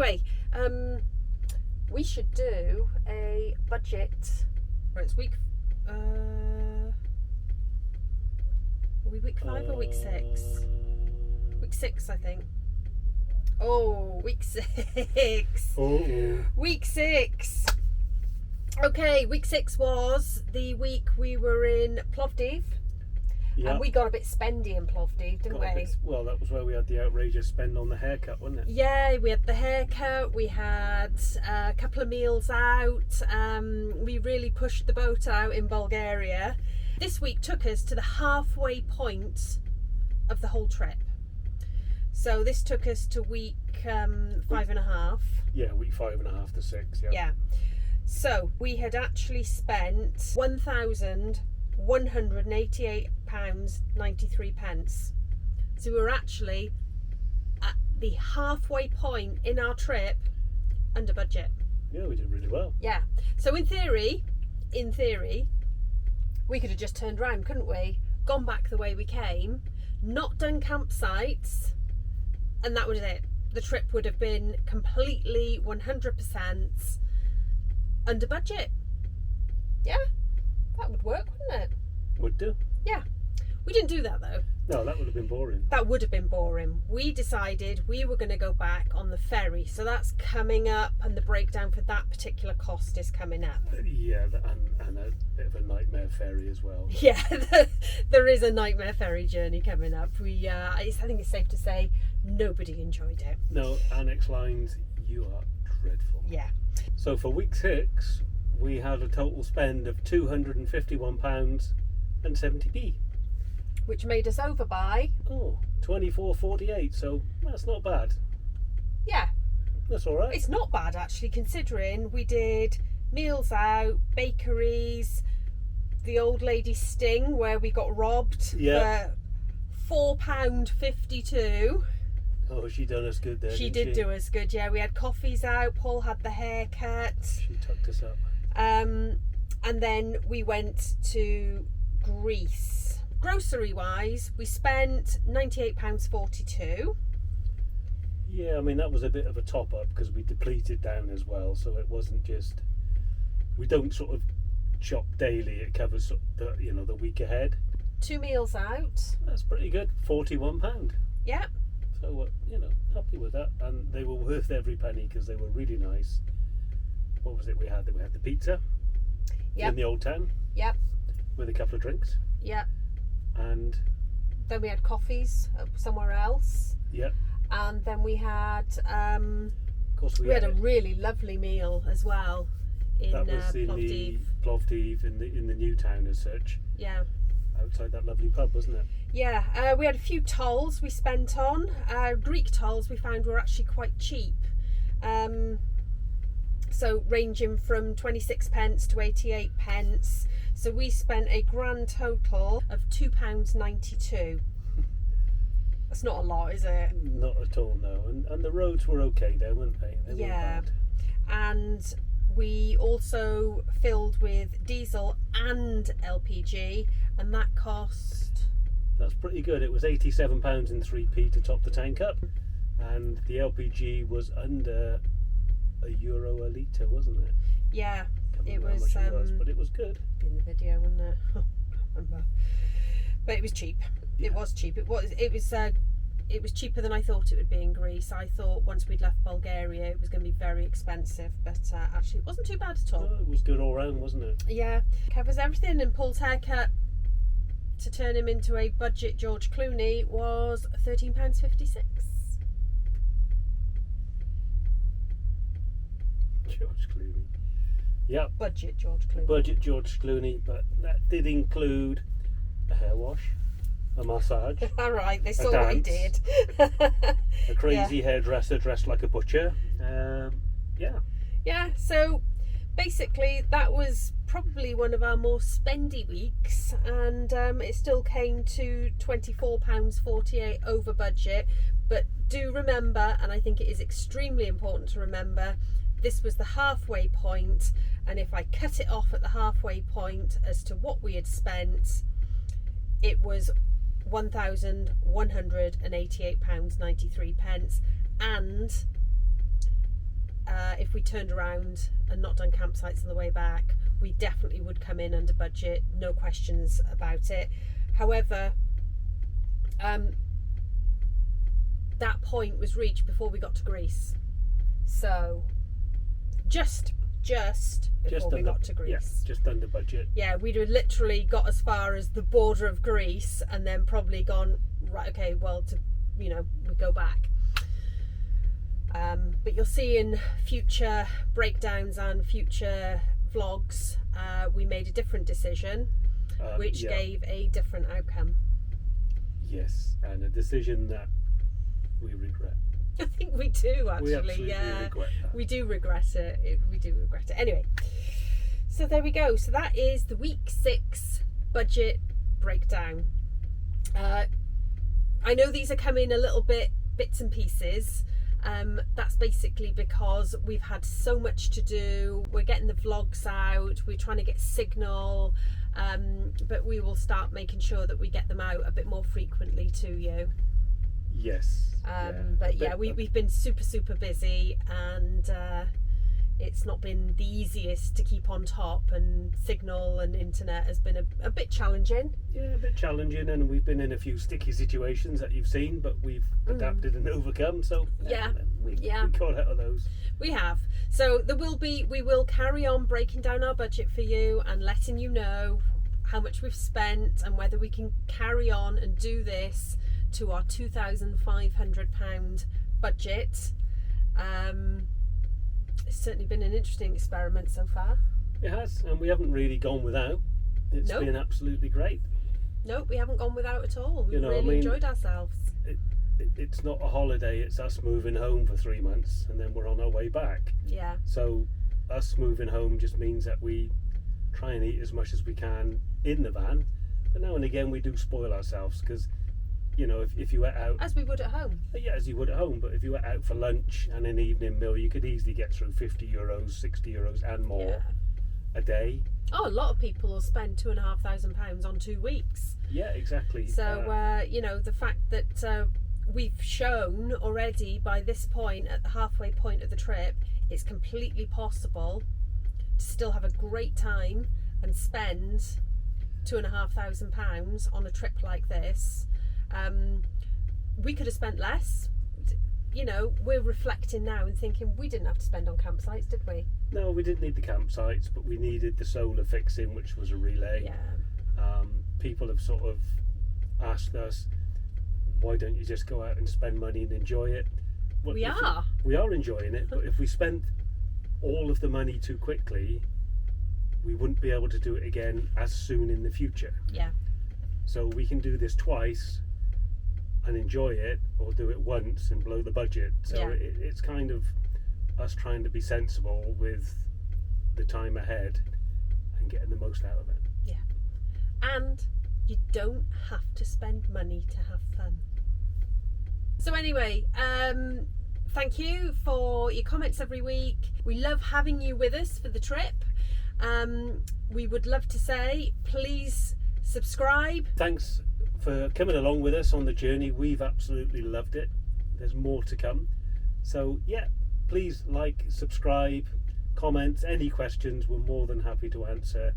Anyway, we should do a budget. Right, it's week. Are we week 5 or week 6? Week 6, I think. Oh, week 6. Oh. Week 6. Okay, week 6 was the week we were in Plovdiv. Yeah. And we got a bit spendy in Plovdiv, didn't we? Well, that was where we had the outrageous spend on the haircut, wasn't it? Yeah, we had the haircut, we had a couple of meals out, we really pushed the boat out in Bulgaria. This week took us to the halfway point of the whole trip. So this took us to week 5.5. Yeah, week 5.5 to 6, yeah. Yeah. So we had actually spent £1,188.93. So we were actually at the halfway point in our trip under budget. Yeah, we did really well. Yeah. So in theory, we could have just turned around, couldn't we? Gone back the way we came, not done campsites, and that was it. The trip would have been completely 100% under budget. Yeah, that would work, wouldn't it? Would do. Yeah. We didn't do that though. No, that would have been boring. That would have been boring. We decided we were going to go back on the ferry. So that's coming up, and the breakdown for that particular cost is coming up. Yeah, and a bit of a nightmare ferry as well. Yeah, there is a nightmare ferry journey coming up. I think it's safe to say nobody enjoyed it. No, Annex Lines, you are dreadful. Yeah. So for week 6, we had a total spend of £251.70p. Which made us over by... Oh, 24.48, so that's not bad. Yeah. That's all right. It's not bad, actually, considering we did meals out, bakeries, the old lady sting where we got robbed for £4.52. Oh, she done us good there, She did do us good, yeah. We had coffees out, Paul had the haircut. She tucked us up. And then we went to Greece. Grocery wise, we spent £98.42. Yeah, I mean, that was a bit of a top up because we depleted down as well, so it wasn't just, we don't sort of shop daily, it covers the week ahead. 2 meals out. That's pretty good. £41. Yeah. So happy with that, and they were worth every penny because they were really nice. What was it we had? We had the pizza in the old town. Yep. With a couple of drinks. Yep. And then we had coffees somewhere else. Yep. And then we had of course we had a really lovely meal as well in that was in Plovdiv. the Plovdiv in the new town as such. Yeah. Outside that lovely pub, wasn't it? Yeah, we had a few tolls we spent on. Greek tolls we found were actually quite cheap. So ranging from 26p to 88p. So we spent a grand total of £2.92. That's not a lot, is it? Not at all, no. And the roads were okay there, weren't they? They weren't bad. And we also filled with diesel and LPG, and that cost... That's pretty good. It was £87 and 3p to top the tank up, and the LPG was under €1 a litre, wasn't it? Yeah, It was, but it was good. In the video, wasn't it? I can't remember. But it was cheap. Yeah. It was cheap. It was cheaper than I thought it would be in Greece. I thought once we'd left Bulgaria it was going to be very expensive, but actually it wasn't too bad at all. No, it was good all round, wasn't it? Yeah, covers everything. And Paul's haircut, to turn him into a budget George Clooney, was £13.56. George Clooney. Yep. Budget George Clooney. Budget George Clooney, but that did include a hair wash, a massage. All right, they saw what he did. A crazy hairdresser dressed like a butcher. Yeah, so basically that was probably one of our more spendy weeks, and it still came to £24.48 over budget. But do remember, and I think it is extremely important to remember, this was the halfway point, and if I cut it off at the halfway point as to what we had spent, it was £1,188.93, and if we turned around and not done campsites on the way back, we definitely would come in under budget, no questions about it. However, that point was reached before we got to Greece. So just before we got to Greece. Yeah, just under budget. Yeah, we'd have literally got as far as the border of Greece and then probably gone, right, okay, well, we go back. But you'll see in future breakdowns and future vlogs, we made a different decision, which gave a different outcome. Yes, and a decision that we regret. I think we do, actually. We absolutely regret that. We do regret it. We do regret it. Anyway, so there we go. So that is the week 6 budget breakdown. I know these are coming a little bits and pieces. That's basically because we've had so much to do. We're getting the vlogs out. We're trying to get signal. But we will start making sure that we get them out a bit more frequently to you. Yes. But yeah, we've been super busy, and it's not been the easiest to keep on top, and signal and internet has been a bit challenging. Yeah, a bit challenging, and we've been in a few sticky situations that you've seen, but we've adapted and overcome. So we got out of those. We have. So we will carry on breaking down our budget for you and letting you know how much we've spent and whether we can carry on and do this to our £2,500 budget. It's certainly been an interesting experiment so far. It has, and we haven't really gone without. It's been absolutely great. Nope, we haven't gone without at all. We've really enjoyed ourselves. It's not a holiday, it's us moving home for 3 months and then we're on our way back. Yeah. So us moving home just means that we try and eat as much as we can in the van, but now and again we do spoil ourselves, because if you went out, as we would at home. Yeah, as you would at home, but if you went out for lunch and an evening meal, you could easily get through €50, €60 and more a day. Oh, a lot of people will spend £2,500 on 2 weeks. Yeah, exactly. So the fact that we've shown already by this point, at the halfway point of the trip, it's completely possible to still have a great time and spend £2,500 on a trip like this. We could have spent less. We're reflecting now and thinking we didn't have to spend on campsites, did we? No, we didn't need the campsites, but we needed the solar fixing, which was a relay. Yeah. People have sort of asked us, why don't you just go out and spend money and enjoy it? Well, we are enjoying it, but if we spent all of the money too quickly, we wouldn't be able to do it again as soon in the future. Yeah. So we can do this twice and enjoy it, or do it once and blow the budget. So it's kind of us trying to be sensible with the time ahead and getting the most out of it. Yeah. And you don't have to spend money to have fun. So anyway, thank you for your comments every week. We love having you with us for the trip. We would love to say, please subscribe. Thanks for coming along with us on the journey. We've absolutely loved it. There's more to come. So yeah, please like, subscribe, comment, any questions, we're more than happy to answer.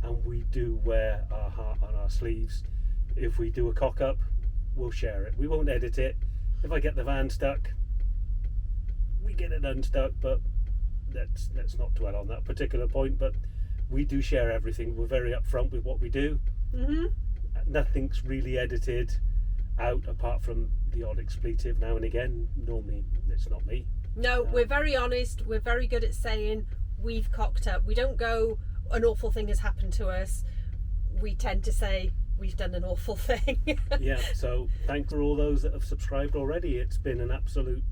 And we do wear our heart on our sleeves. If we do a cock up, we'll share it. We won't edit it. If I get the van stuck, we get it unstuck, but let's not dwell on that particular point. But we do share everything. We're very upfront with what we do. Mm-hmm. Nothing's really edited out apart from the odd expletive now and again. Normally it's not me. No, we're very honest. We're very good at saying we've cocked up. We don't go, an awful thing has happened to us. We tend to say we've done an awful thing. Yeah, so thanks for all those that have subscribed already. It's been an absolute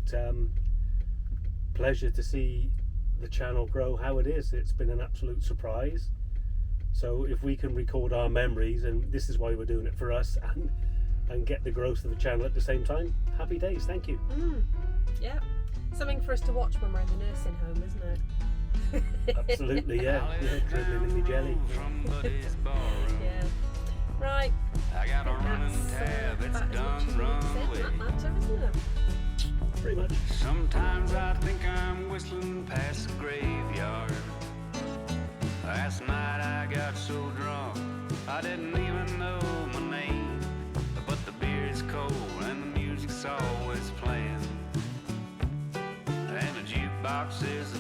pleasure to see the channel grow how it is. It's been an absolute surprise. So if we can record our memories, and this is why we're doing it for us, and get the growth of the channel at the same time, happy days. Thank you. Yeah, something for us to watch when we're in the nursing home, isn't it? Absolutely, yeah, dribbling in the jelly. Yeah. Right. I got a running tab, it's done run with. That matter, isn't it? Pretty much. Sometimes I think I'm whistling past got so drunk I didn't even know my name. But the beer is cold and the music's always playing, and the jukebox is the